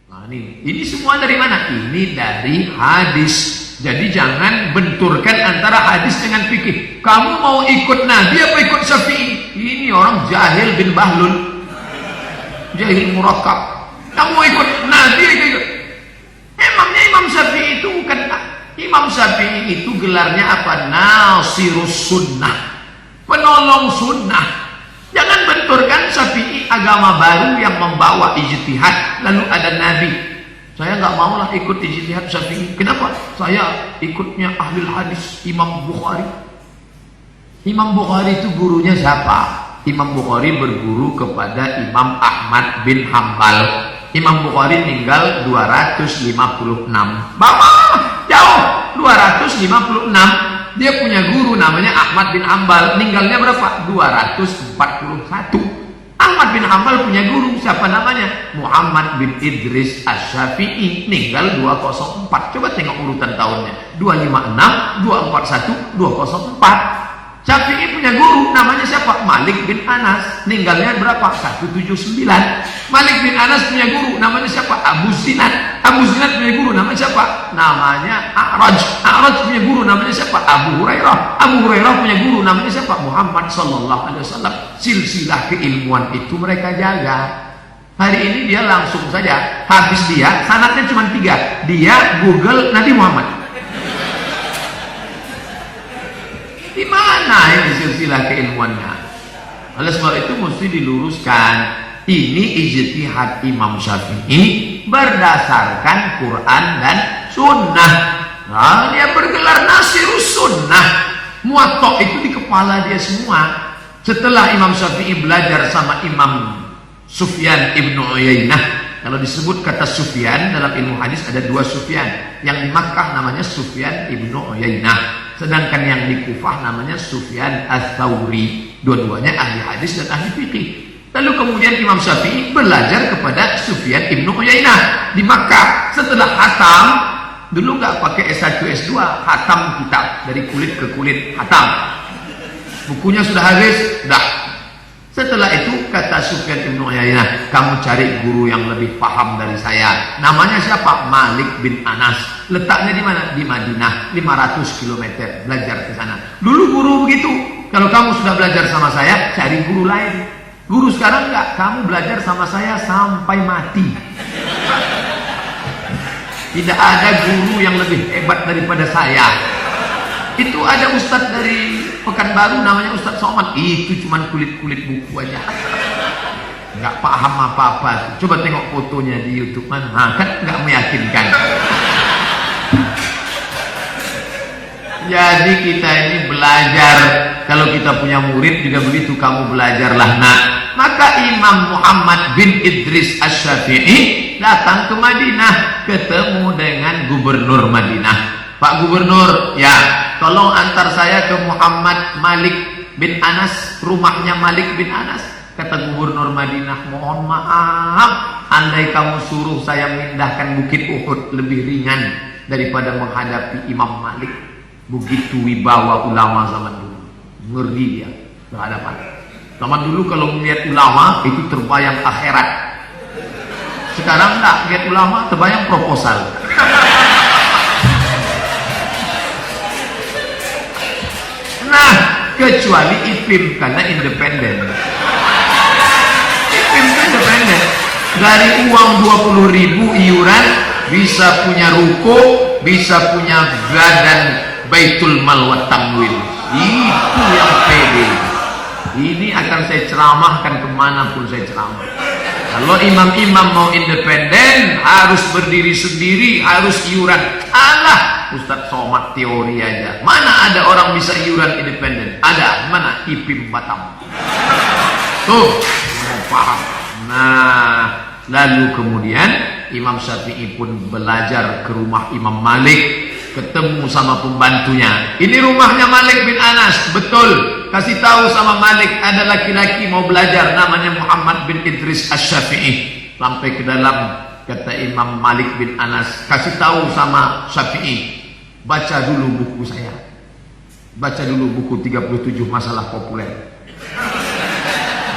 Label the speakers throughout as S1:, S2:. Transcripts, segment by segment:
S1: Nah, ini semua dari mana? Ini dari hadis. Jadi jangan benturkan antara hadis dengan fikih. Kamu mau ikut Nabi apa ikut Syafi'i? Ini orang jahil bin Bahlul, jahil murakkab. Kamu ikut Nabi ikut. Emangnya Imam Syafi'i itu bukan? Imam Syafi'i itu gelarnya apa? Nasirus sunnah, penolong sunnah. Jangan benturkan Syafi'i agama baru yang membawa ijtihad, lalu ada Nabi. Saya nggak maulah ikut ijtihad Syafi'i. Kenapa? Saya ikutnya ahli hadis Imam Bukhari. Imam Bukhari itu gurunya siapa? Imam Bukhari berguru kepada Imam Ahmad bin Hambal. Imam Bukhari meninggal 256. Bapak jauh 256. Dia punya guru namanya Ahmad bin Hambal. Meninggalnya berapa? 241. Ahmad bin Hambal punya guru siapa namanya? Muhammad bin Idris Asy-Syafi'i, meninggal 204. Coba tengok urutan tahunnya. 256, 241, 204. Syafi'i punya guru namanya siapa? Malik bin Anas, meninggalnya berapa? 179. Malik bin Anas punya guru namanya siapa? Abu Zinad. Abu Zinad punya guru namanya siapa? Namanya A'raj. A'raj punya guru namanya siapa? Abu Hurairah. Abu Hurairah punya guru namanya siapa? Muhammad sallallahu alaihi wasallam. Silsilah keilmuan itu mereka jaga. Hari ini dia langsung saja habis dia sanadnya cuma 3. Dia Google Nabi Muhammad. Di mana ini silsilah keilmuannya? Oleh sebab itu mesti diluruskan. Ini ijtihad Imam Syafi'i berdasarkan Quran dan Sunnah. Nah, dia bergelar Nasirus Sunnah. Muwatta itu di kepala dia semua. Setelah Imam Syafi'i belajar sama Imam Sufyan ibnu Uyainah. Kalau disebut kata Sufyan dalam ilmu hadis ada 2 Sufyan. Yang di Makkah namanya Sufyan ibnu Uyainah. Sedangkan yang di Kufah namanya Sufyan Ats-Tsauri. Dua-duanya ahli hadis dan ahli fikih. Lalu kemudian Imam Syafi'i belajar kepada Sufyan ibnu Uyainah di Makkah. Setelah khatam, dulu nggak pakai S1 S2, khatam kitab dari kulit ke kulit, khatam. Bukunya sudah habis, dah. Setelah itu kata Sufyan ibnu Uyainah, kamu cari guru yang lebih paham dari saya. Namanya siapa? Malik bin Anas. Letaknya di mana? Di Madinah, 500 km. Belajar ke sana. Dulu guru begitu. Kalau kamu sudah belajar sama saya, cari guru lain. Guru sekarang enggak, kamu belajar sama saya sampai mati. Tidak ada guru yang lebih hebat daripada saya. Itu ada ustadz dari Pekanbaru namanya Ustadz Somad. Itu cuman kulit-kulit buku aja. Nggak paham apa-apa. Coba tengok fotonya di YouTube mana. Nah, kan nggak meyakinkan. Jadi kita ini belajar. Kalau kita punya murid juga begitu. Kamu belajarlah nak. Maka Imam Muhammad bin Idris Asy-Syafi'i datang ke Madinah. Ketemu dengan gubernur Madinah. Pak Gubernur, ya, tolong antar saya ke Muhammad Malik bin Anas, rumahnya Malik bin Anas. Kata Gubernur Madinah, mohon maaf, andai kamu suruh saya memindahkan Bukit Uhud lebih ringan daripada menghadapi Imam Malik. Begitu wibawa ulama zaman dulu. Ngeri dia berhadapan. Zaman dulu kalau melihat ulama itu terbayang akhirat. Sekarang enggak, lihat ulama terbayang proposal. Nah, kecuali IPIM karena independen. IPIM itu independen. Dari uang 20.000 iuran bisa punya ruko, bisa punya badan Baitul Mal wa Tamwil. Itu yang pede. Ini akan saya ceramahkan kemanapun saya ceramah. Kalau imam-imam mau independen harus berdiri sendiri, harus iuran. Allah, Ustadz Somad teori aja. Mana ada orang bisa iuran independen? Ada. Mana? IPIM Batam. Tuh, mau paham. Nah, lalu kemudian Imam Syafi'i pun belajar ke rumah Imam Malik, ketemu sama pembantunya. Ini rumahnya Malik bin Anas, betul. Kasih tahu sama Malik ada laki-laki mau belajar namanya Muhammad bin Idris Asy-Syafi'i. Sampai ke dalam, kata Imam Malik bin Anas, kasih tahu sama Syafi'i, baca dulu buku saya. Baca dulu buku 37 masalah populer.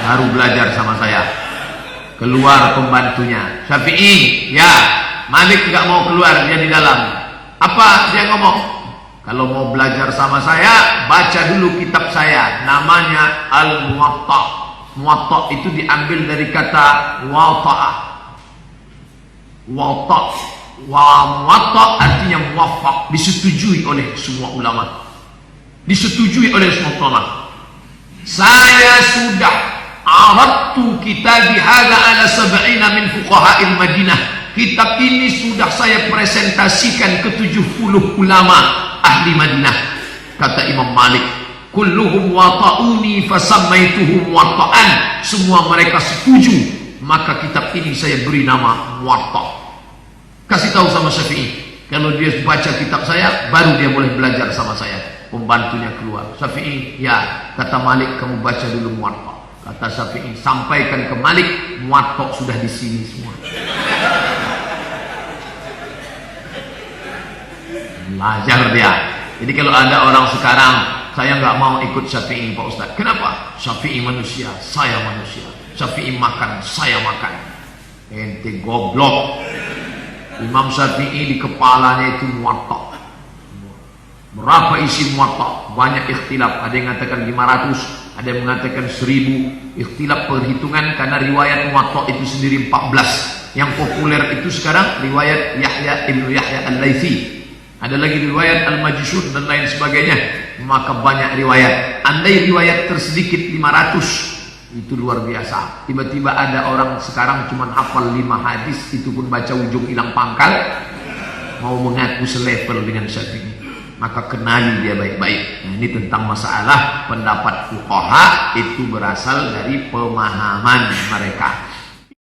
S1: Baru belajar sama saya. Keluar pembantunya. Syafi'i, ya. Malik nggak mau keluar, dia di dalam. Apa dia ngomong? Kalau mau belajar sama saya, baca dulu kitab saya. Namanya Al-Muwatta. Muwatta itu diambil dari kata wata'ah. Watta. Muwatta artinya muwaffaq, disetujui oleh semua ulama. Disetujui oleh semua ulama. Saya sudah aradtu kitabi hadza ala sab'ina min fuqaha'il Madinah. Kitab ini sudah saya presentasikan ke 70 ulama ahli Madinah. Kata Imam Malik, kulluhum wata'uni fasammaituhu muwatta'an. Semua mereka setuju, maka kitab ini saya beri nama Muwatta. Kasih tahu sama Syafi'i, kalau dia baca kitab saya, baru dia boleh belajar sama saya. Pembantunya keluar. Syafi'i, ya. Kata Malik, kamu baca dulu Muwatta. Kata Syafi'i, sampaikan ke Malik, Muwatta sudah di sini semua. Belajar dia. Jadi kalau ada orang sekarang, saya nggak mau ikut Syafi'i Pak Ustaz. Kenapa? Syafi'i manusia, saya manusia. Syafi'i makan, saya makan. Ente goblok. Imam Syafi'i di kepalanya itu Muwatta. Berapa isi Muwatta? Banyak ikhtilaf. Ada yang mengatakan 500, ada yang mengatakan 1000. Ikhtilaf perhitungan karena riwayat Muwatta itu sendiri 14. Yang populer itu sekarang riwayat Yahya ibnu Yahya al-Laitsi. Ada lagi riwayat Al-Majishun dan lain sebagainya. Maka banyak riwayat. Andai riwayat tersedikit 500, itu luar biasa. Tiba-tiba ada orang sekarang cuma hafal 5 hadis, itu pun baca ujung hilang pangkal, mau mengaku selevel dengan Syafi'i. Maka kenali dia baik-baik. Nah, ini tentang masalah pendapat fuqaha itu berasal dari pemahaman mereka.